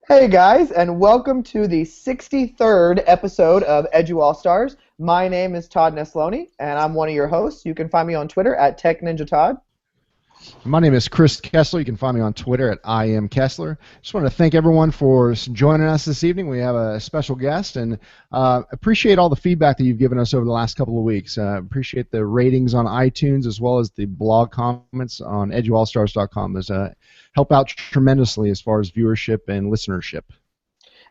Hey guys, and welcome to the 63rd episode of EduAllStars. My name is Todd Nesloni, and I'm one of your hosts. You can find me on Twitter at TechNinjaTodd. My name is Chris Kessler. You can find me on Twitter at IamKessler. Just want to thank everyone for joining us this evening. We have a special guest, and appreciate all the feedback that you've given us over the last couple of weeks. Appreciate the ratings on iTunes as well as the blog comments on EduAllStars.com. Those help out tremendously as far as viewership and listenership.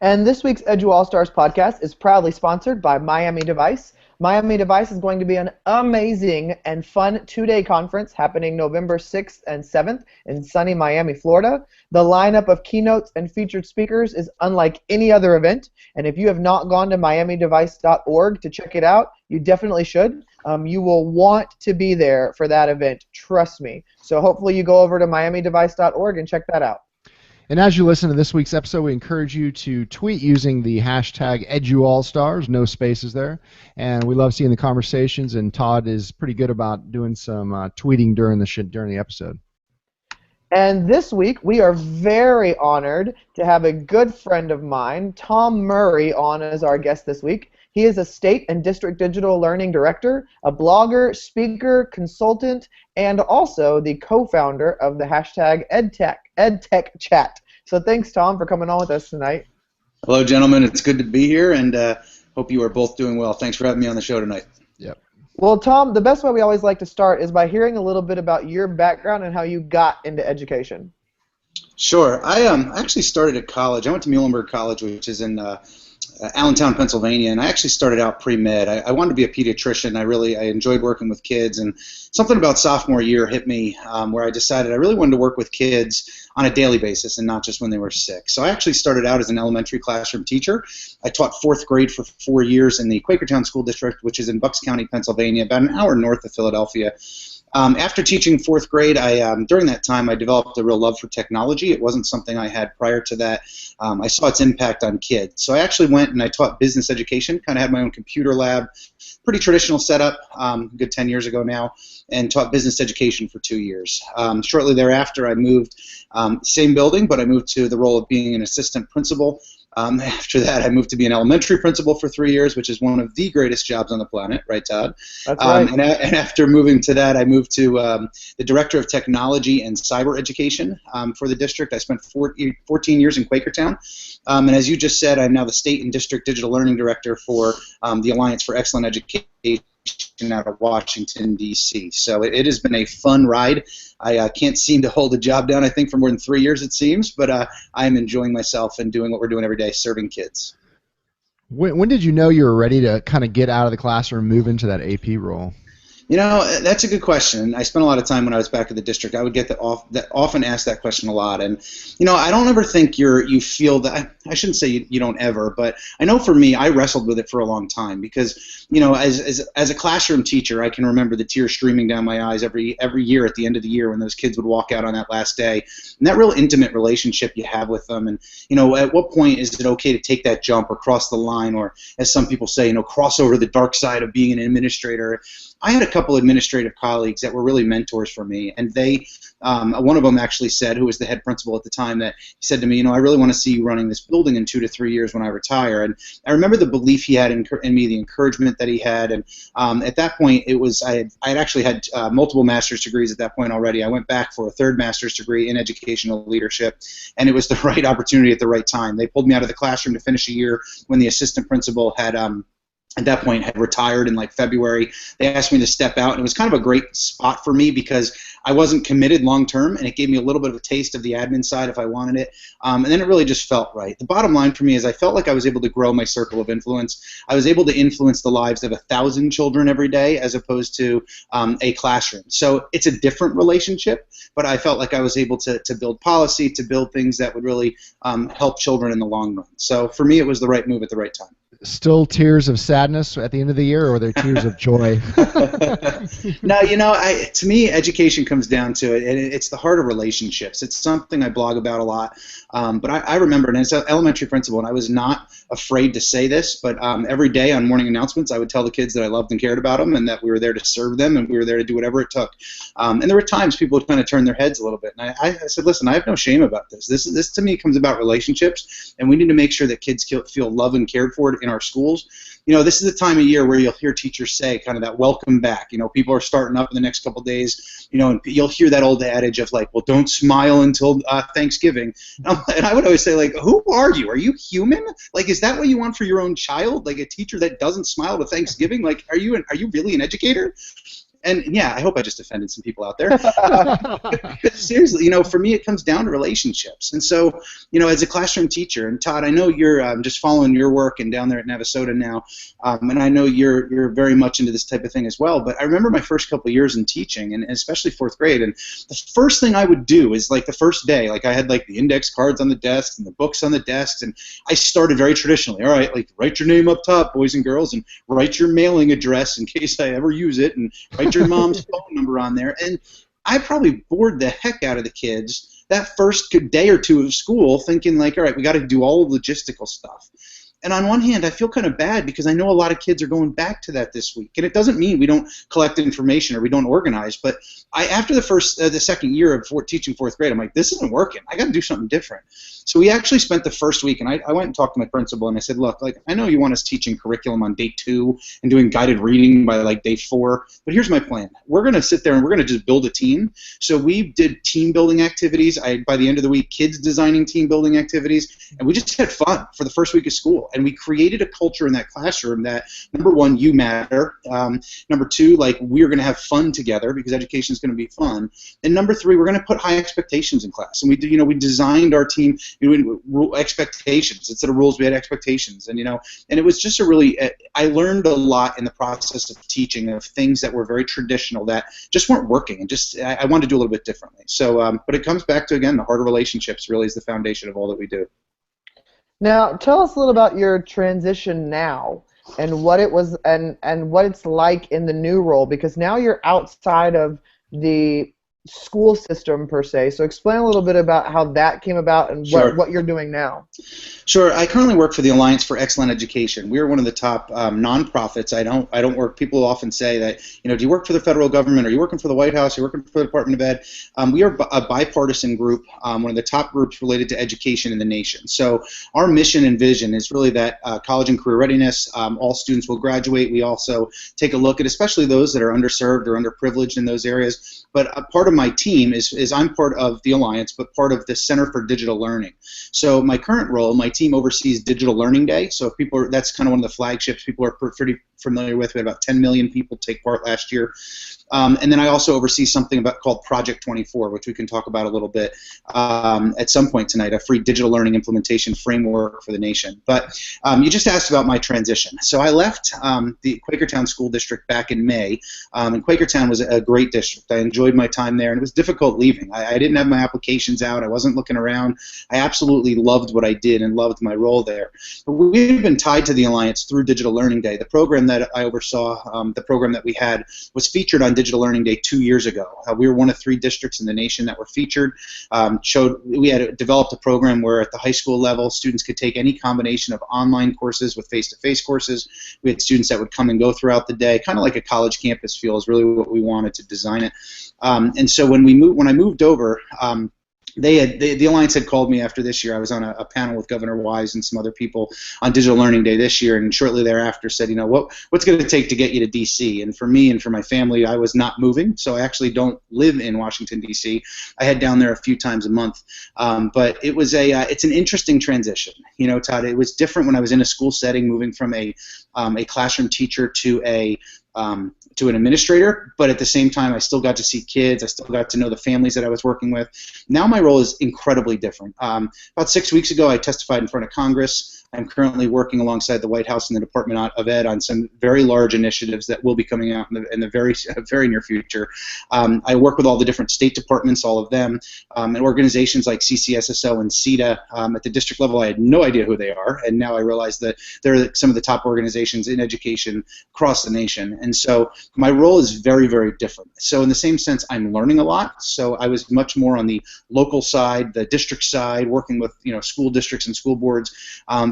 And this week's EduAllStars podcast is proudly sponsored by Miami Device. Miami Device is going to be an amazing and fun two-day conference happening November 6th and 7th in sunny Miami, Florida. The lineup of keynotes and featured speakers is unlike any other event, and if you have not gone to miamidevice.org to check it out, you definitely should. You will want to be there for that event, trust me. So hopefully you go over to miamidevice.org and check that out. And as you listen to this week's episode, we encourage you to tweet using the hashtag EduAllStars, no spaces there. And we love seeing the conversations, and Todd is pretty good about doing some tweeting during the episode. And this week, we are very honored to have a good friend of mine, Tom Murray, on as our guest this week. He is a state and district digital learning director, a blogger, speaker, consultant, and also the co-founder of the hashtag EdTech Chat. So thanks, Tom, for coming on with us tonight. Hello, gentlemen. It's good to be here, and hope you are both doing well. Thanks for having me on the show tonight. Yep. Well, Tom, the best way we always like to start is by hearing a little bit about your background and how you got into education. Sure. I actually started at college. I went to Muhlenberg College, which is in Allentown, Pennsylvania, and I actually started out pre-med. I wanted to be a pediatrician. I enjoyed working with kids, and something about sophomore year hit me where I decided I really wanted to work with kids on a daily basis and not just when they were sick. So I actually started out as an elementary classroom teacher. I taught fourth grade for 4 years in the Quakertown School District, which is in Bucks County, Pennsylvania, about an hour north of Philadelphia. After teaching fourth grade, during that time I developed a real love for technology. It wasn't something I had prior to that. I saw its impact on kids. So I actually went and I taught business education, kind of had my own computer lab, pretty traditional setup, good 10 years ago now, and taught business education for 2 years. Shortly thereafter I moved, same building, but I moved to the role of being an assistant principal. After that, I moved to be an elementary principal for 3 years, which is one of the greatest jobs on the planet, right, Todd? That's right. And after moving to that, I moved to the director of technology and cyber education for the district. I spent 14 years in Quakertown. And as you just said, I'm now the state and district digital learning director for the Alliance for Excellent Education out of Washington, D.C. So it has been a fun ride. I can't seem to hold a job down, I think, for more than 3 years, it seems, but I'm enjoying myself and doing what we're doing every day, serving kids. When did you know you were ready to kind of get out of the classroom and move into that AP role? You know, that's a good question. I spent a lot of time when I was back at the district. I would get often asked that question a lot. And, you know, I don't ever think you feel that. I shouldn't say you don't ever, but I know for me, I wrestled with it for a long time because, you know, as a classroom teacher, I can remember the tears streaming down my eyes every year at the end of the year when those kids would walk out on that last day. And that real intimate relationship you have with them. And, you know, at what point is it okay to take that jump or cross the line or, as some people say, you know, cross over the dark side of being an administrator? I had a couple administrative colleagues that were really mentors for me, and they, one of them actually said, who was the head principal at the time, that he said to me, you know, I really want to see you running this building in 2 to 3 years when I retire. And I remember the belief he had in me, the encouragement that he had, and at that point, it was I had actually had multiple master's degrees at that point already. I went back for a third master's degree in educational leadership, and it was the right opportunity at the right time. They pulled me out of the classroom to finish a year when the assistant principal had at that point had retired in like February. They asked me to step out, and it was kind of a great spot for me because I wasn't committed long term, and it gave me a little bit of a taste of the admin side if I wanted it. And then it really just felt right. The bottom line for me is I felt like I was able to grow my circle of influence. I was able to influence the lives of 1,000 children every day as opposed to a classroom. So it's a different relationship, but I felt like I was able to build policy, to build things that would really help children in the long run. So for me, it was the right move at the right time. still tears of sadness at the end of the year, or are there tears of joy? No, to me, education comes down to it, and it's the heart of relationships. It's something I blog about a lot. But I remember, and as an elementary principal, and I was not afraid to say this, but every day on morning announcements, I would tell the kids that I loved and cared about them, and that we were there to serve them, and we were there to do whatever it took. And there were times people would kind of turn their heads a little bit, and I said, listen, I have no shame about this. This to me comes about relationships, and we need to make sure that kids feel loved and cared for in our schools. This is the time of year where you'll hear teachers say kind of that welcome back. People are starting up in the next couple of days, and you'll hear that old adage of like, well, don't smile until Thanksgiving. And I would always say, like, who are you? Are you human? Like, is that what you want for your own child? Like a teacher that doesn't smile to Thanksgiving? Like, are you really an educator? And yeah, I hope I just offended some people out there. Seriously, for me, it comes down to relationships. And so, as a classroom teacher, and Todd, I know you're just following your work and down there at Navasota now, and I know you're very much into this type of thing as well. But I remember my first couple of years in teaching, and especially fourth grade, and the first thing I would do is like the first day, like I had like the index cards on the desk and the books on the desk, and I started very traditionally. All right, like write your name up top, boys and girls, and write your mailing address in case I ever use it, and write your mom's phone number on there. And I probably bored the heck out of the kids that first day or two of school, thinking like, all right, we got to do all the logistical stuff. And on one hand, I feel kind of bad because I know a lot of kids are going back to that this week. And it doesn't mean we don't collect information or we don't organize. But after the second year of teaching fourth grade, I'm like, this isn't working. I got to do something different. So we actually spent the first week, and I went and talked to my principal, and I said, look, like I know you want us teaching curriculum on day 2 and doing guided reading by like day 4, but here's my plan. We're going to sit there and we're going to just build a team. So we did team building activities. By the end of the week, kids designing team building activities, and we just had fun for the first week of school. And we created a culture in that classroom that, number one, you matter. Number 2, like we're going to have fun together because education is going to be fun. And number 3, we're going to put high expectations in class. And we designed our team expectations instead of rules. We had expectations, and it was just I learned a lot in the process of teaching of things that were very traditional that just weren't working, and just I wanted to do a little bit differently. So, but it comes back to, again, the heart of relationships really is the foundation of all that we do. Now, tell us a little about your transition now and what it was and what it's like in the new role, because now you're outside of the school system per se. So explain a little bit about how that came about and what you're doing now. Sure. I currently work for the Alliance for Excellent Education. We're one of the top nonprofits. I don't work. People often say that, do you work for the federal government? Are you working for the White House? Are you working for the Department of Ed? We are a bipartisan group, one of the top groups related to education in the nation. So our mission and vision is really that college and career readiness, all students will graduate. We also take a look at especially those that are underserved or underprivileged in those areas. But a part of my team is I'm part of the Alliance, but part of the Center for Digital Learning. So my current role, my team oversees Digital Learning Day. So if people that's kind of one of the flagships people are pretty familiar with. We had about 10 million people take part last year. And then I also oversee something called Project 24, which we can talk about a little bit at some point tonight, a free digital learning implementation framework for the nation. But you just asked about my transition. So I left the Quakertown School District back in May, and Quakertown was a great district. I enjoyed my time there, and it was difficult leaving. I didn't have my applications out. I wasn't looking around. I absolutely loved what I did and loved my role there. But we've been tied to the Alliance through Digital Learning Day. The program that I oversaw, the program that we had, was featured on Digital Learning Day 2 years ago. We were one of 3 districts in the nation that were featured. We had developed a program where at the high school level, students could take any combination of online courses with face-to-face courses. We had students that would come and go throughout the day, kind of like a college campus feel is really what we wanted to design it. And so when I moved over, the Alliance had called me after this year. I was on a panel with Governor Wise and some other people on Digital Learning Day this year, and shortly thereafter said, what's going to take to get you to D.C.? And for me and for my family, I was not moving, so I actually don't live in Washington, D.C. I head down there a few times a month. But it was it's an interesting transition. Todd, it was different when I was in a school setting, moving from a classroom teacher to a to an administrator, but at the same time, I still got to see kids. I still got to know the families that I was working with. Now my role is incredibly different. About 6 weeks ago, I testified in front of Congress. I'm currently working alongside the White House and the Department of Ed on some very large initiatives that will be coming out in the very near future. I work with all the different state departments, all of them, and organizations like CCSSO and CETA. At the district level, I had no idea who they are, and now I realize that they're some of the top organizations in education across the nation. And so my role is very, very different. So in the same sense, I'm learning a lot. So I was much more on the local side, the district side, working with school districts and school boards.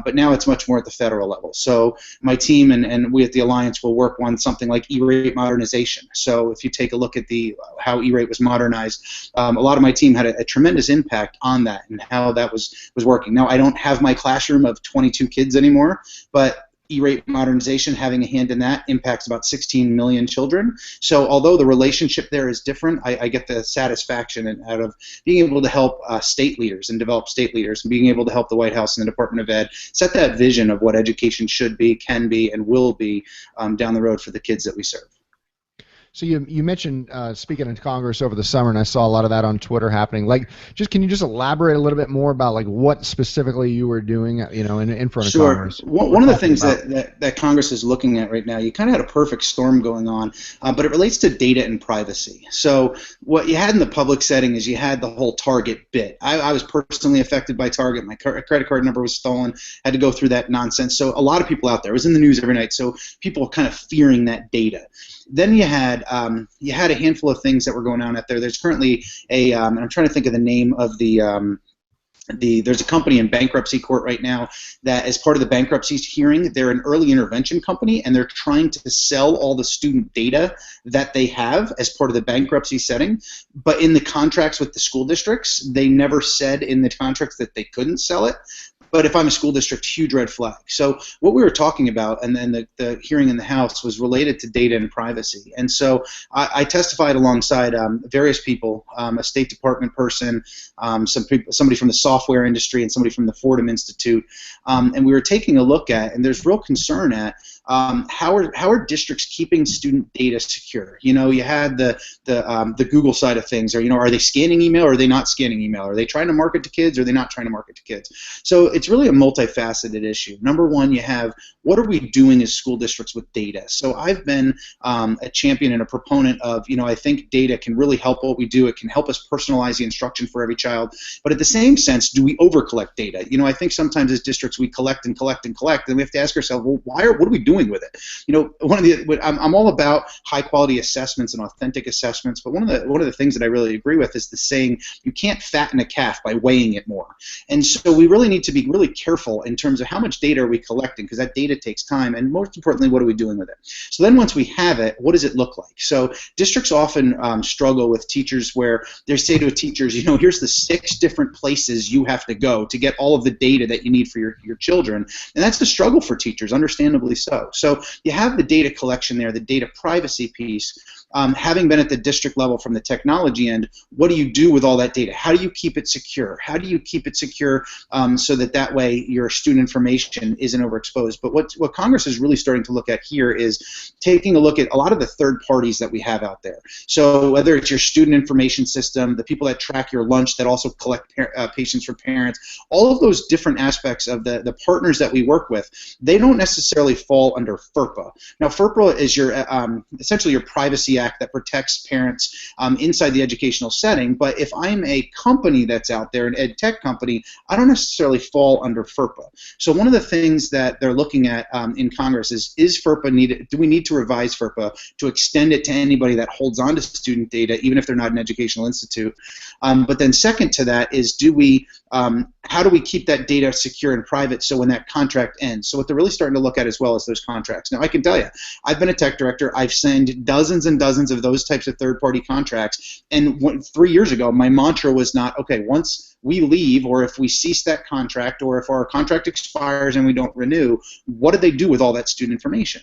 But now it's much more at the federal level. So my team and we at the Alliance will work on something like E-rate modernization. So if you take a look at how E-rate was modernized, a lot of my team had a tremendous impact on that and how that was working. Now I don't have my classroom of 22 kids anymore, but E-rate modernization, having a hand in that, impacts about 16 million children. So although the relationship there is different, I get the satisfaction out of being able to help state leaders and develop state leaders, and being able to help the White House and the Department of Ed set that vision of what education should be, can be, and will be down the road for the kids that we serve. So you mentioned speaking in Congress over the summer, and I saw a lot of that on Twitter happening. Can you just elaborate a little bit more about what specifically you were doing, in front of Congress? Sure. One of the things that Congress is looking at right now, you kind of had a perfect storm going on, but it relates to data and privacy. So what you had in the public setting is you had the whole Target bit. I was personally affected by Target. My credit card number was stolen. Had to go through that nonsense. So a lot of people out there, it was in the news every night. So people were kind of fearing that data. Then you had a handful of things that were going on out there. There's currently and I'm trying to think of the name of there's a company in bankruptcy court right now that, as part of the bankruptcy hearing, they're an early intervention company, and they're trying to sell all the student data that they have as part of the bankruptcy setting. But in the contracts with the school districts, they never said in the contracts that they couldn't sell it. But if I'm a school district, huge red flag. So what we were talking about, and then the hearing in the House, was related to data and privacy. And so I testified alongside various people, a State Department person, somebody from the software industry, and somebody from the Fordham Institute. And we were taking a look at, and there's real concern at, how are districts keeping student data secure? You had the Google side of things, or are they scanning email, or are they not scanning email? Are they trying to market to kids, or are they not trying to market to kids? So it's really a multifaceted issue. Number one, you have, what are we doing as school districts with data? So I've been a champion and a proponent of, I think data can really help what we do. It can help us personalize the instruction for every child. But at the same sense, do we over-collect data? I think sometimes as districts we collect and collect and collect, and we have to ask ourselves, well, what are we doing with it? I'm all about high-quality assessments and authentic assessments, but one of the things that I really agree with is the saying, you can't fatten a calf by weighing it more. And so we really need to be really careful in terms of how much data are we collecting, because that data takes time, and most importantly, what are we doing with it? So then once we have it, what does it look like? So districts often struggle with teachers where they say to teachers, here's the 6 different places you have to go to get all of the data that you need for your children, and that's the struggle for teachers, understandably so. So you have the data collection there, the data privacy piece. Having been at the district level from the technology end, what do you do with all that data? How do you keep it secure? How do you keep it secure so that way your student information isn't overexposed? But what Congress is really starting to look at here is taking a look at a lot of the third parties that we have out there. So whether it's your student information system, the people that track your lunch that also collect patients for parents, all of those different aspects of the partners that we work with, they don't necessarily fall under FERPA. Now FERPA is your essentially your privacy act that protects parents inside the educational setting, but if I'm a company that's out there, an ed tech company, I don't necessarily fall under FERPA. So one of the things that they're looking at in Congress is FERPA needed? Do we need to revise FERPA to extend it to anybody that holds on to student data, even if they're not an educational institute? But then second to that is, how do we keep that data secure and private so when that contract ends? So what they're really starting to look at as well is those contracts. Now I can tell you, I've been a tech director. I've signed dozens and dozens of those types of third-party contracts. And 3 years ago, my mantra was not, okay, once we leave, or if we cease that contract, or if our contract expires and we don't renew, what do they do with all that student information?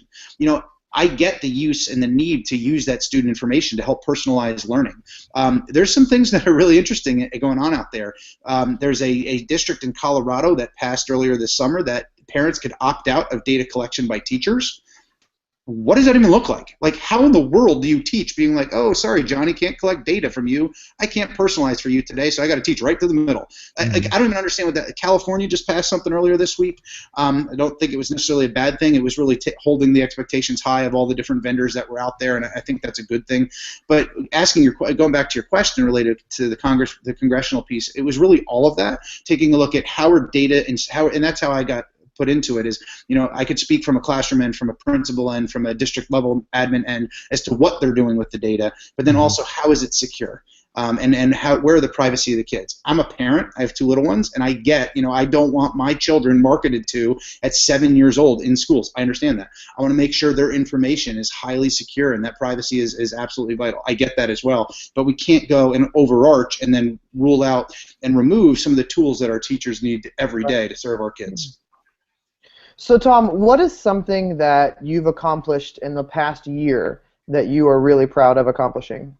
I get the use and the need to use that student information to help personalize learning. There's some things that are really interesting going on out there. There's a district in Colorado that passed earlier this summer that parents could opt out of data collection by teachers. what does that even look like? Like, how in the world do you teach being like, oh, sorry, Johnny, can't collect data from you. I can't personalize for you today, so I got to teach right to the middle. I don't even understand what that. California just passed something earlier this week. I don't think it was necessarily a bad thing. It was really holding the expectations high of all the different vendors that were out there, and I think that's a good thing. But going back to your question related to the congressional piece, it was really all of that, taking a look at how are data and that's how I got put into it. Is, I could speak from a classroom end, from a principal end, from a district level admin end as to what they're doing with the data, but then also how is it secure, and where are the privacy of the kids. I'm a parent, I have 2 little ones, and I get, I don't want my children marketed to at 7 years old in schools. I understand that. I want to make sure their information is highly secure, and that privacy is absolutely vital. I get that as well, but we can't go and overarch and then rule out and remove some of the tools that our teachers need every day to serve our kids. So, Tom, what is something that you've accomplished in the past year that you are really proud of accomplishing?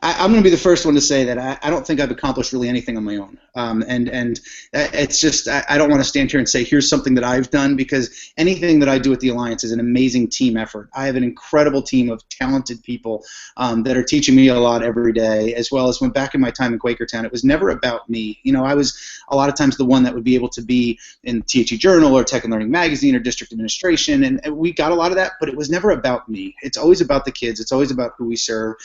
I'm going to be the first one to say that I don't think I've accomplished really anything on my own. And it's just, I don't want to stand here and say, here's something that I've done, because anything that I do at the Alliance is an amazing team effort. I have an incredible team of talented people that are teaching me a lot every day, as well as when back in my time in Quakertown, it was never about me. I was a lot of times the one that would be able to be in THE Journal or Tech and Learning Magazine or District Administration, and we got a lot of that, but it was never about me. It's always about the kids. It's always about who we serve.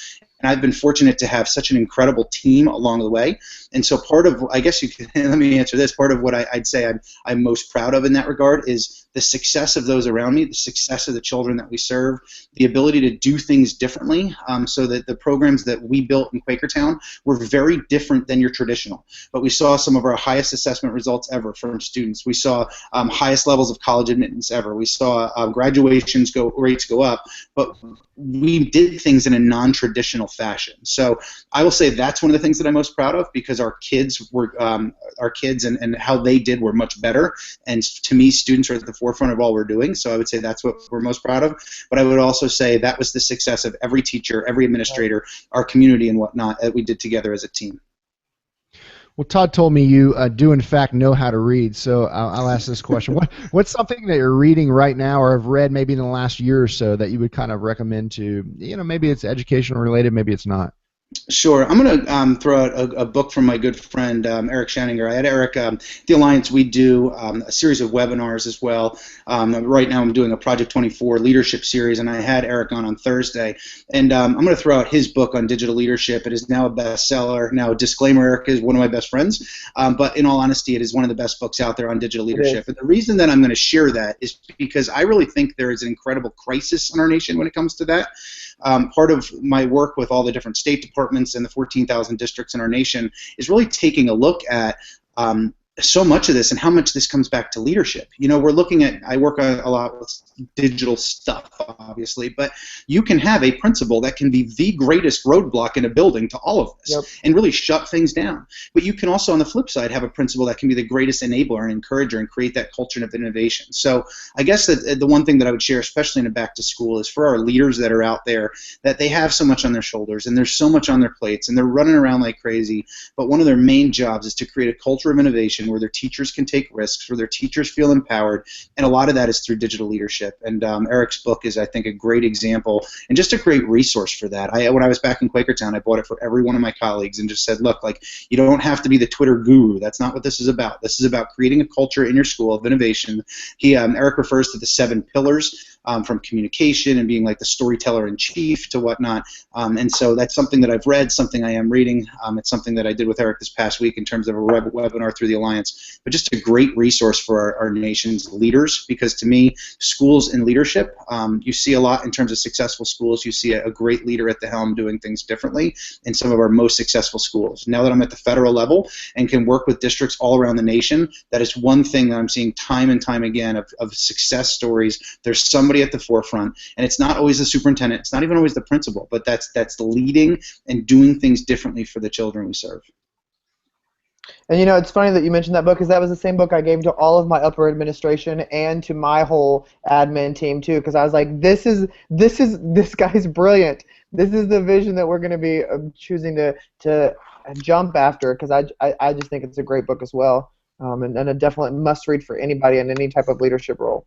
And I've been fortunate to have such an incredible team along the way. And so part of, I guess you can, let me answer this, part of what I'd say I'm most proud of in that regard is the success of those around me, the success of the children that we serve, the ability to do things differently, so that the programs that we built in Quakertown were very different than your traditional. But we saw some of our highest assessment results ever from students. We saw highest levels of college admittance ever. We saw graduations rates go up, but we did things in a non-traditional fashion. So I will say that's one of the things that I'm most proud of, because our kids and how they did were much better. And to me, students are at the forefront of all we're doing. So I would say that's what we're most proud of. But I would also say that was the success of every teacher, every administrator, our community and whatnot that we did together as a team. Well, Todd told me you do in fact know how to read, so I'll ask this question. What's something that you're reading right now or have read maybe in the last year or so that you would kind of recommend to, maybe it's educational related, maybe it's not? Sure. I'm going to throw out a book from my good friend Eric Scheninger. I had Eric, the Alliance, we do a series of webinars as well. Right now I'm doing a Project 24 leadership series, and I had Eric on Thursday. And I'm going to throw out his book on digital leadership. It is now a bestseller. Now, disclaimer, Eric is one of my best friends, but in all honesty, it is one of the best books out there on digital leadership. And the reason that I'm going to share that is because I really think there is an incredible crisis in our nation when it comes to that. Part of my work with all the different state departments and the 14,000 districts in our nation is really taking a look at so much of this and how much this comes back to leadership. We're looking at, I work a lot with digital stuff, obviously, but you can have a principal that can be the greatest roadblock in a building to all of this and really shut things down. But you can also, on the flip side, have a principal that can be the greatest enabler and encourager and create that culture of innovation. So I guess that the one thing that I would share, especially in a back to school, is for our leaders that are out there, that they have so much on their shoulders and there's so much on their plates and they're running around like crazy, but one of their main jobs is to create a culture of innovation where their teachers can take risks, where their teachers feel empowered, and a lot of that is through digital leadership. And Eric's book is, I think, a great example and just a great resource for that. When I was back in Quakertown, I bought it for every one of my colleagues and just said, look, you don't have to be the Twitter guru. That's not what this is about. This is about creating a culture in your school of innovation. Eric refers to the 7 pillars, from communication and being like the storyteller in chief to whatnot. And so that's something that I've read, something I am reading. It's something that I did with Eric this past week in terms of a webinar through the Alliance. But just a great resource for our nation's leaders, because to me, schools and leadership, you see a lot in terms of successful schools. You see a great leader at the helm doing things differently in some of our most successful schools. Now that I'm at the federal level and can work with districts all around the nation, that is one thing that I'm seeing time and time again of success stories. There's somebody at the forefront, and it's not always the superintendent, it's not even always the principal, but that's leading and doing things differently for the children we serve. And it's funny that you mentioned that book, because that was the same book I gave to all of my upper administration and to my whole admin team too, because I was like, this guy's brilliant. This is the vision that we're going to be choosing to jump after, because I just think it's a great book as well. and a definite must-read for anybody in any type of leadership role.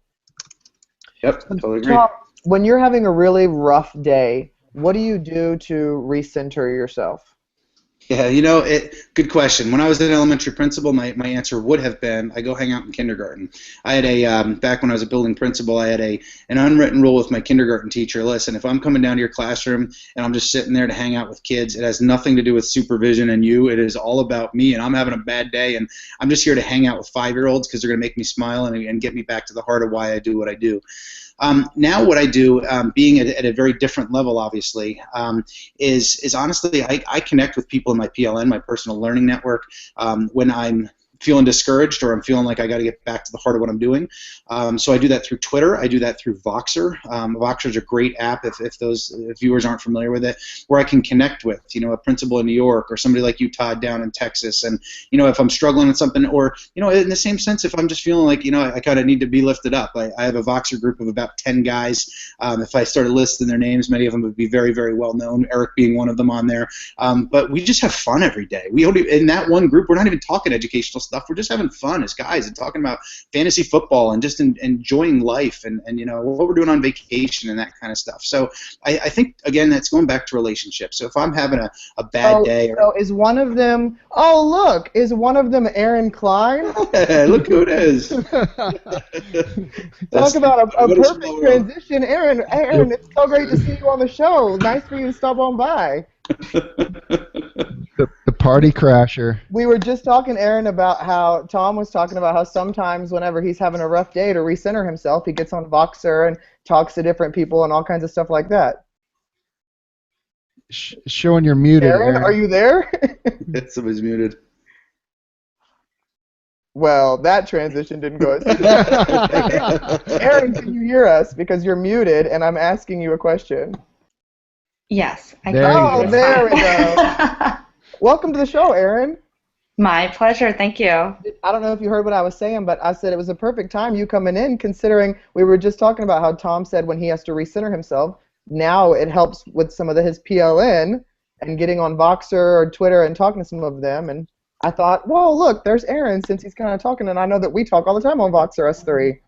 Yep, totally agree. Tom, when you're having a really rough day, what do you do to recenter yourself? Yeah, good question. When I was an elementary principal, my answer would have been I go hang out in kindergarten. I had back when I was a building principal, I had an unwritten rule with my kindergarten teacher. Listen, if I'm coming down to your classroom and I'm just sitting there to hang out with kids, it has nothing to do with supervision and you. It is all about me, and I'm having a bad day, and I'm just here to hang out with 5-year-olds because they're going to make me smile and get me back to the heart of why I do what I do. Now what I do, being at a very different level, obviously, is honestly I connect with people in my PLN, my personal learning network, when I'm feeling discouraged or I'm feeling like I got to get back to the heart of what I'm doing. So I do that through Twitter. I do that through Voxer. Voxer is a great app if those viewers aren't familiar with it, where I can connect with, a principal in New York or somebody like you, Todd, down in Texas. And, if I'm struggling with something or, in the same sense, if I'm just feeling like, I kind of need to be lifted up. I have a Voxer group of about 10 guys. If I started listing their names, many of them would be very, very well known, Eric being one of them on there. But we just have fun every day. In that one group, we're not even talking educational stuff. We're just having fun as guys and talking about fantasy football and just enjoying life and what we're doing on vacation and that kind of stuff. So I think, again, that's going back to relationships. So if I'm having a bad day. So is one of them, is one of them Aaron Klein? Look who it is. Talk about a perfect transition. Aaron, it's so great to see you on the show. Nice for you to stop on by. The party crasher. We were just talking, Aaron, about how Tom was talking about how sometimes whenever he's having a rough day to recenter himself, he gets on Voxer and talks to different people and all kinds of stuff like that. Showing you're muted, Aaron. Are you there? Somebody's muted. Well, that transition didn't go as Aaron, can you hear us? Because you're muted, and I'm asking you a question. Yes, I can. Oh, there we go. Welcome to the show, Aaron. My pleasure. Thank you. I don't know if you heard what I was saying, but I said it was a perfect time you coming in, considering we were just talking about how Tom said when he has to recenter himself, now it helps with some of his PLN and getting on Voxer or Twitter and talking to some of them. And I thought, well, look, there's Aaron since he's kind of talking, and I know that we talk all the time on Voxer, us three.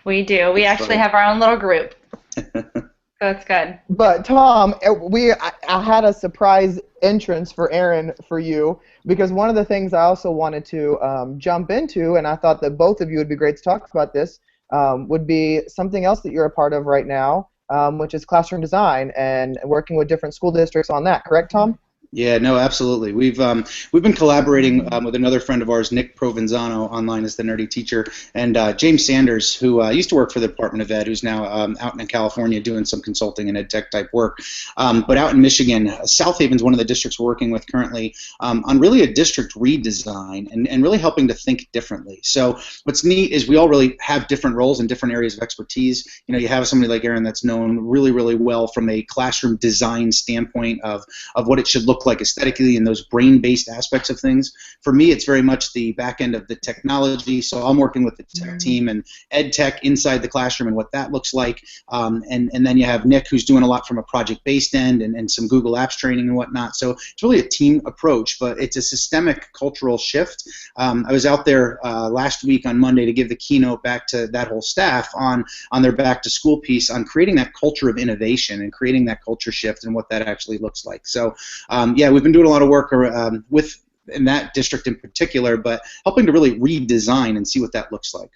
We do. We actually have our own little group. So it's good. But Tom, I had a surprise entrance for Aaron for you because one of the things I also wanted to jump into, and I thought that both of you would be great to talk about this, would be something else that you're a part of right now, which is classroom design and working with different school districts on that. Correct, Tom? Yeah, no, absolutely. We've been collaborating with another friend of ours, Nick Provenzano, online as the nerdy teacher, and James Sanders, who used to work for the Department of Ed, who's now out in California doing some consulting and ed tech type work. But out in Michigan, South Haven's one of the districts we're working with currently on really a district redesign and really helping to think differently. So what's neat is we all really have different roles in different areas of expertise. You have somebody like Aaron that's known really, really well from a classroom design standpoint of what it should look like aesthetically and those brain-based aspects of things. For me, it's very much the back end of the technology, so I'm working with the tech team and ed tech inside the classroom and what that looks like. And then you have Nick, who's doing a lot from a project-based end and some Google Apps training and whatnot. So it's really a team approach, but it's a systemic cultural shift. I was out there last week on Monday to give the keynote back to that whole staff on their back-to-school piece on creating that culture of innovation and creating that culture shift and what that actually looks like. So yeah, we've been doing a lot of work in that district in particular, but helping to really redesign and see what that looks like.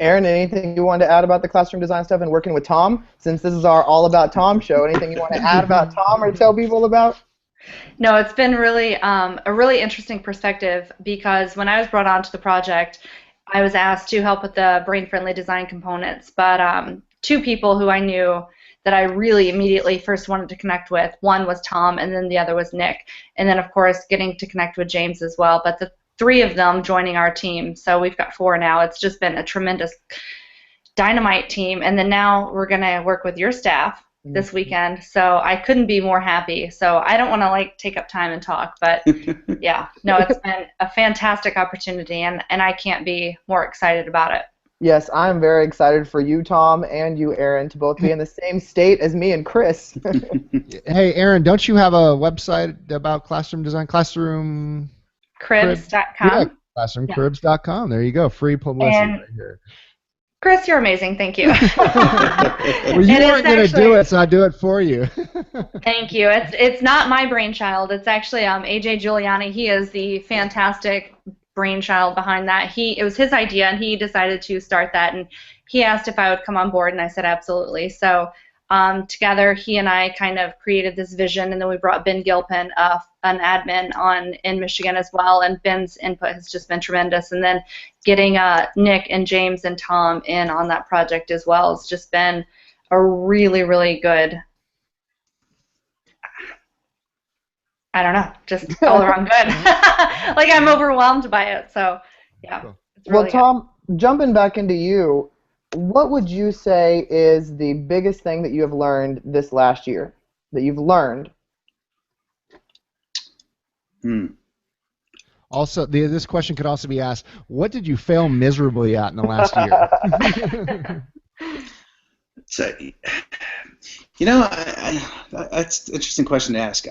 Aaron, anything you wanted to add about the classroom design stuff and working with Tom? Since this is our All About Tom show, anything you want to add about Tom or tell people about? No, it's been really a really interesting perspective because when I was brought onto the project, I was asked to help with the brain-friendly design components, but two people who I knew that I really immediately first wanted to connect with. One was Tom, and then the other was Nick. And then, of course, getting to connect with James as well. But the three of them joining our team, so we've got 4 now. It's just been a tremendous dynamite team. And then now we're going to work with your staff this weekend. So I couldn't be more happy. So I don't want to, take up time and talk. But, yeah, no, it's been a fantastic opportunity, and I can't be more excited about it. Yes, I'm very excited for you, Tom, and you, Aaron, to both be in the same state as me and Chris. Hey, Aaron, don't you have a website about classroom design? cribs.com. Yeah, classroomcribs.com. There you go. Free publicity And right here. Chris, you're amazing. Thank you. Well, you And weren't going to do it, so I do it for you. thank you. It's not my brainchild. It's actually AJ Giuliani. He is the fantastic brainchild behind that. It was his idea, and he decided to start that. And he asked if I would come on board, and I said absolutely. So together, he and I kind of created this vision, and then we brought Ben Gilpin, an admin, on in Michigan as well. And Ben's input has just been tremendous. And then getting Nick and James and Tom in on that project as well has just been a really, really good. I don't know, just all around good. Like, I'm overwhelmed by it. So, yeah. Cool. It's really Well, Tom, jumping back into you, what would you say is the biggest thing that you have learned this last year? That you've learned? Also, this question could also be asked, what did you fail miserably at in the last year? So, that's an interesting question to ask.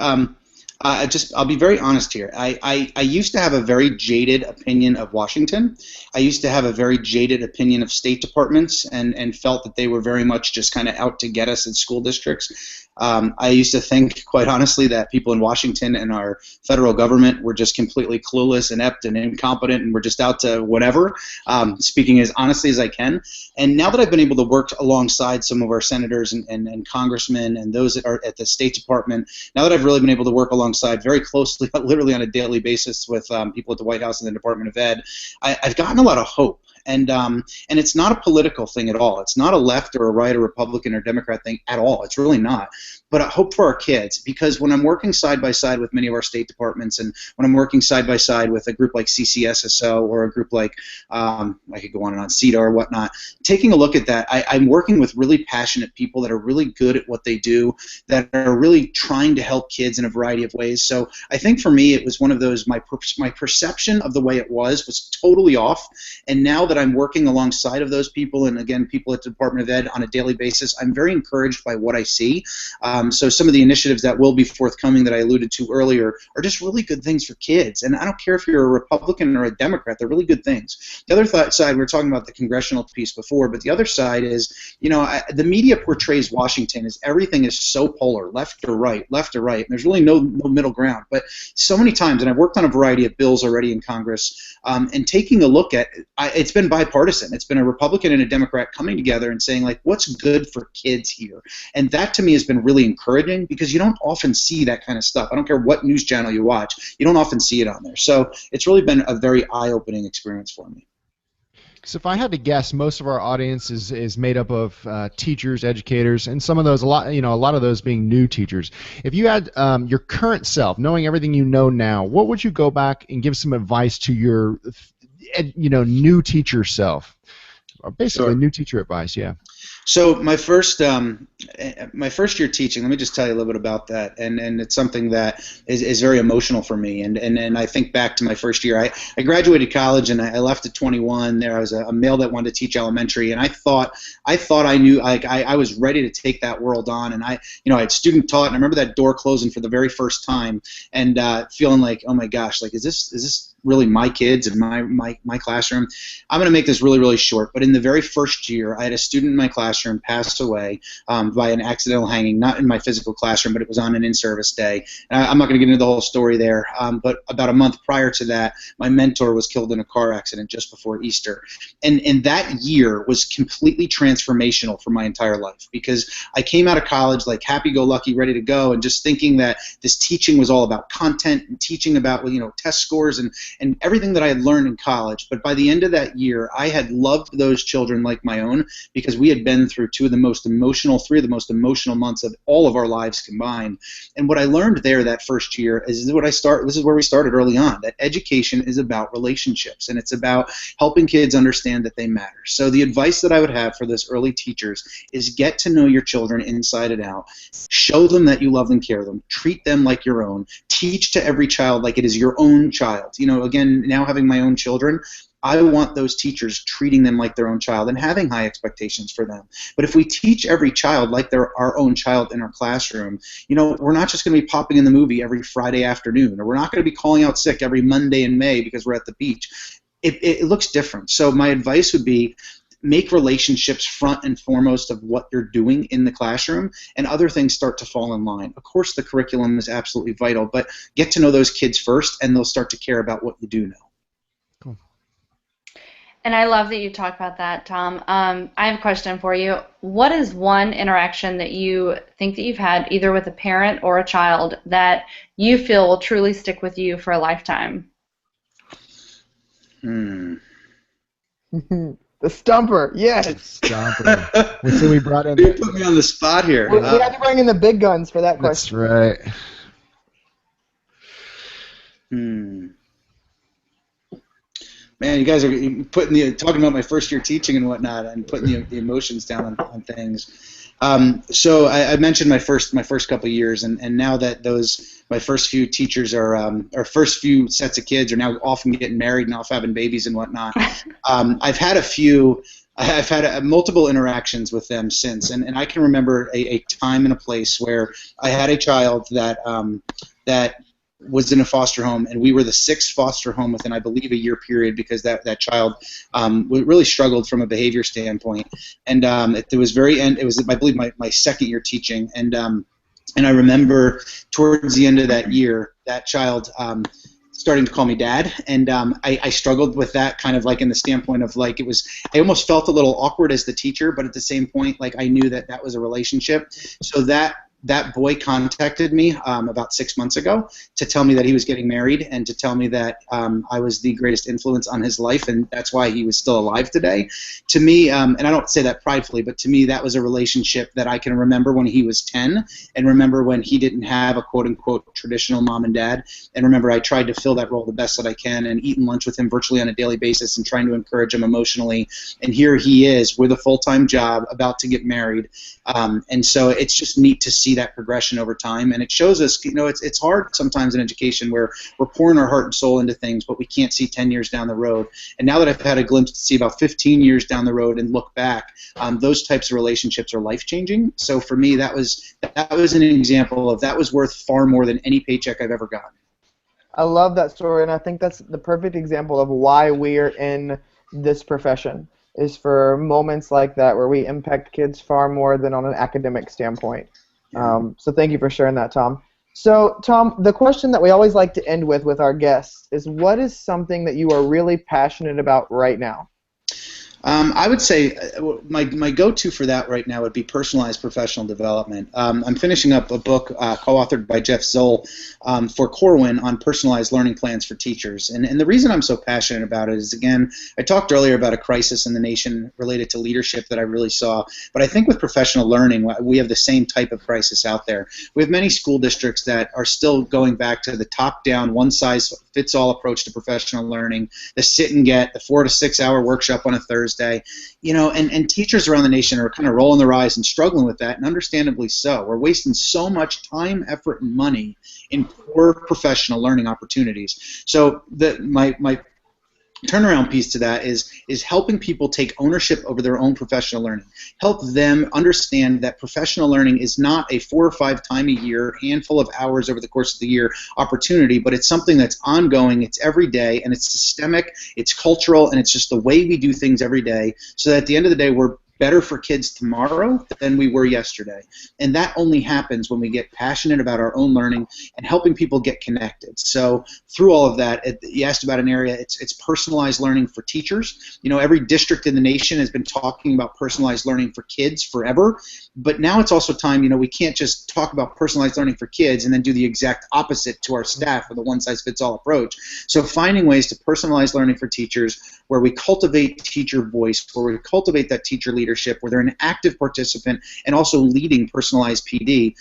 I'll be very honest here. I used to have a very jaded opinion of Washington. I used to have a very jaded opinion of state departments and felt that they were very much just kind of out to get us in school districts. I used to think, quite honestly, that people in Washington and our federal government were just completely clueless, inept, and incompetent, and were just out to whatever, speaking as honestly as I can. And now that I've been able to work alongside some of our senators and congressmen and those that are at the State Department, now that I've really been able to work alongside very closely, literally on a daily basis with people at the White House and the Department of Ed, I've gotten a lot of hope. And it's not a political thing at all. It's not a left or a right or Republican or Democrat thing at all. It's really not. But I hope for our kids, because when I'm working side by side with many of our state departments, and when I'm working side by side with a group like CCSSO or a group like I could go on and on, CETA or whatnot, taking a look at that, I'm working with really passionate people that are really good at what they do, that are really trying to help kids in a variety of ways. So I think for me, it was one of those, my perception of the way it was totally off. And now that I'm working alongside of those people, and again, people at the Department of Ed on a daily basis, I'm very encouraged by what I see. So some of the initiatives that will be forthcoming that I alluded to earlier are just really good things for kids. And I don't care if you're a Republican or a Democrat, they're really good things. The other side, we were talking about the congressional piece before, but the other side is, the media portrays Washington as everything is so polar, left or right, and there's really no middle ground. But so many times, and I've worked on a variety of bills already in Congress, and taking a look at, it's been bipartisan. It's been a Republican and a Democrat coming together and saying, like, what's good for kids here? And that to me has been really encouraging, because you don't often see that kind of stuff. I don't care what news channel you watch, you don't often see it on there. So it's really been a very eye-opening experience for me. So if I had to guess, most of our audience is made up of teachers, educators, and some of those, a lot of those being new teachers. If you had your current self, knowing everything you know now, what would you go back and give some advice to your, new teacher self? Or basically, Sure. New teacher advice, yeah. So my first year teaching, let me just tell you a little bit about that, and it's something that is very emotional for me, and I think back to my first year. I graduated college, and I left at 21. There I was a male that wanted to teach elementary, and I thought I knew, like I was ready to take that world on, and I had student taught, and I remember that door closing for the very first time, and feeling like, oh my gosh, like is this really my kids and my classroom? I'm going to make this really, really short, but in the very first year, I had a student in my classroom pass away by an accidental hanging, not in my physical classroom, but it was on an in-service day. And I'm not going to get into the whole story there, but about a month prior to that, my mentor was killed in a car accident just before Easter. And that year was completely transformational for my entire life, because I came out of college like happy-go-lucky, ready to go, and just thinking that this teaching was all about content and teaching about test scores and everything that I had learned in college. But by the end of that year, I had loved those children like my own, because we had been through three of the most emotional months of all of our lives combined. And what I learned there that first year this is where we started early on, that education is about relationships, and it's about helping kids understand that they matter. So the advice that I would have for those early teachers is get to know your children inside and out. Show them that you love and care them. Treat them like your own. Teach to every child like it is your own child. Again, now having my own children, I want those teachers treating them like their own child and having high expectations for them. But if we teach every child like they're our own child in our classroom, we're not just going to be popping in the movie every Friday afternoon, or we're not going to be calling out sick every Monday in May because we're at the beach. It looks different. So my advice would be, make relationships front and foremost of what you're doing in the classroom, and other things start to fall in line. Of course, the curriculum is absolutely vital, but get to know those kids first, and they'll start to care about what you do know. Cool. And I love that you talk about that, Tom. I have a question for you. What is one interaction that you think that you've had either with a parent or a child that you feel will truly stick with you for a lifetime? The stumper, yes. Stumper. So we brought in. You put me on the spot here. We had to bring in the big guns for that question. That's right. Man, you guys are talking about my first year teaching and whatnot, and putting the emotions down on things. So I mentioned my first couple of years, and now that my first few teachers or first few sets of kids are now often getting married and off having babies and whatnot. I've had multiple interactions with them since, and I can remember a time and a place where I had a child that was in a foster home, and we were the 6th foster home within, I believe, a year period, because that child really struggled from a behavior standpoint. And it was I believe my second year teaching, and I remember towards the end of that year, that child starting to call me dad, and I struggled with that, kind of like in the standpoint of like I almost felt a little awkward as the teacher, but at the same point, like I knew that was a relationship. So that boy contacted me about 6 months ago to tell me that he was getting married, and to tell me that I was the greatest influence on his life, and that's why he was still alive today. To me, and I don't say that pridefully, but to me that was a relationship that I can remember when he was 10, and remember when he didn't have a quote-unquote traditional mom and dad, and remember I tried to fill that role the best that I can, and eating lunch with him virtually on a daily basis and trying to encourage him emotionally. And here he is with a full-time job, about to get married, and so it's just neat to see that progression over time, and it shows us, it's hard sometimes in education where we're pouring our heart and soul into things, but we can't see 10 years down the road. And now that I've had a glimpse to see about 15 years down the road and look back, those types of relationships are life-changing. So for me, that was an example of that was worth far more than any paycheck I've ever gotten. I love that story, and I think that's the perfect example of why we're in this profession, is for moments like that where we impact kids far more than on an academic standpoint. So thank you for sharing that, Tom. So, Tom, the question that we always like to end with our guests is, what is something that you are really passionate about right now? I would say my go-to for that right now would be personalized professional development. I'm finishing up a book co-authored by Jeff Zoll for Corwin on personalized learning plans for teachers. And the reason I'm so passionate about it is, again, I talked earlier about a crisis in the nation related to leadership that I really saw. But I think with professional learning, we have the same type of crisis out there. We have many school districts that are still going back to the top-down, one-size-fits-all approach to professional learning, the sit and get, the 4 to 6 hour workshop on a Thursday. And teachers around the nation are kind of rolling their eyes and struggling with that, and understandably so. We're wasting so much time, effort, and money in poor professional learning opportunities. So my turnaround piece to that is helping people take ownership over their own professional learning. Help them understand that professional learning is not a 4 or 5 time a year, handful of hours over the course of the year opportunity, but it's something that's ongoing, it's every day, and it's systemic, it's cultural, and it's just the way we do things every day, so that at the end of the day we're better for kids tomorrow than we were yesterday. And that only happens when we get passionate about our own learning and helping people get connected. So through all of that, you asked about an area, it's personalized learning for teachers. Every district in the nation has been talking about personalized learning for kids forever, but now it's also time, we can't just talk about personalized learning for kids and then do the exact opposite to our staff with a one-size-fits-all approach. So finding ways to personalize learning for teachers where we cultivate teacher voice, where we cultivate that teacher leadership, where they're an active participant and also leading personalized PD,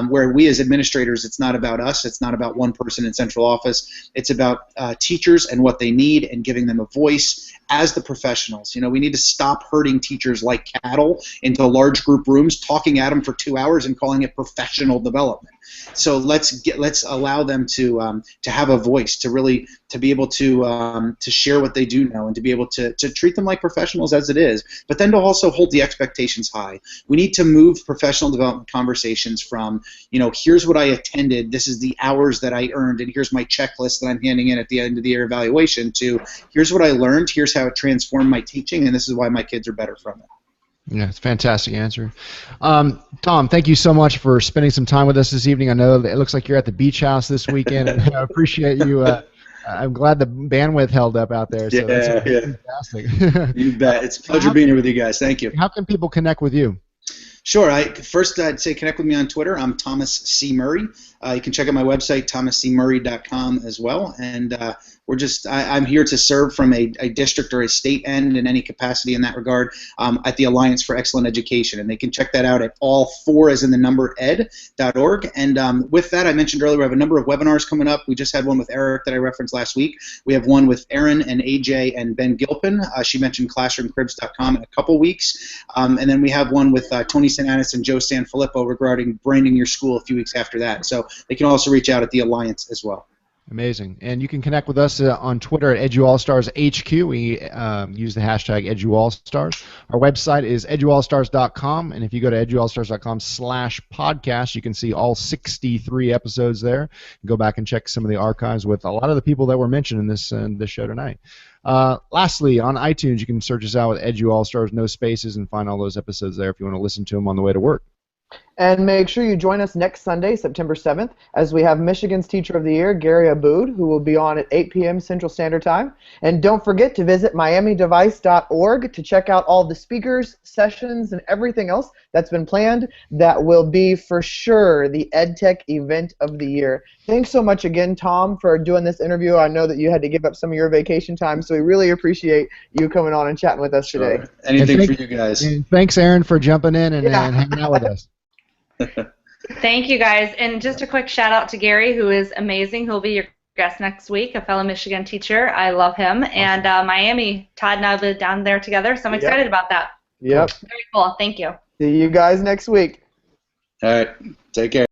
where we as administrators, it's not about us, it's not about one person in central office, it's about teachers and what they need and giving them a voice as the professionals. We need to stop herding teachers like cattle into large group rooms, talking at them for 2 hours and calling it professional development. So let's allow them to have a voice, to be able to share what they do know, and to be able to treat them like professionals as it is, but then to also hold the expectations high. We need to move professional development conversations from, here's what I attended, this is the hours that I earned, and here's my checklist that I'm handing in at the end of the year evaluation, to here's what I learned, here's how it transformed my teaching, and this is why my kids are better from it. Yeah, it's a fantastic answer. Tom, thank you so much for spending some time with us this evening. I know that it looks like you're at the beach house this weekend, and I appreciate you. I'm glad the bandwidth held up out there. So that's fantastic. You bet. It's a pleasure being here with you guys. Thank you. How can people connect with you? Sure. First, I'd say connect with me on Twitter. I'm Thomas C. Murray. You can check out my website, thomascmurray.com as well. And I'm here to serve from a district or a state end in any capacity in that regard at the Alliance for Excellent Education. And they can check that out at all4ed.org. And with that, I mentioned earlier, we have a number of webinars coming up. We just had one with Eric that I referenced last week. We have one with Erin and AJ and Ben Gilpin. She mentioned classroomcribs.com in a couple weeks. And then we have one with Tony Sananis and Joe Sanfilippo regarding branding your school a few weeks after that. So they can also reach out at the Alliance as well. Amazing. And you can connect with us on Twitter at EduAllStarsHQ. We use the hashtag EduAllStars. Our website is EduAllStars.com, and if you go to EduAllStars.com/podcast, you can see all 63 episodes there. Go back and check some of the archives with a lot of the people that were mentioned in this show tonight. Lastly, on iTunes, you can search us out with EduAllStars, no spaces, and find all those episodes there if you want to listen to them on the way to work. And make sure you join us next Sunday, September 7th, as we have Michigan's Teacher of the Year, Gary Aboud, who will be on at 8 p.m. Central Standard Time. And don't forget to visit miamidevice.org to check out all the speakers, sessions, and everything else that's been planned. That will be, for sure, the EdTech event of the year. Thanks so much again, Tom, for doing this interview. I know that you had to give up some of your vacation time, so we really appreciate you coming on and chatting with us today. Anything for you guys. And thanks, Aaron, for jumping in and hanging out with us. Thank you, guys. And just a quick shout out to Gary, who is amazing. He'll be your guest next week, a fellow Michigan teacher. I love him. And Miami, Todd and I will be down there together, so I'm excited about that. Yep. Very cool. Thank you. See you guys next week. All right. Take care.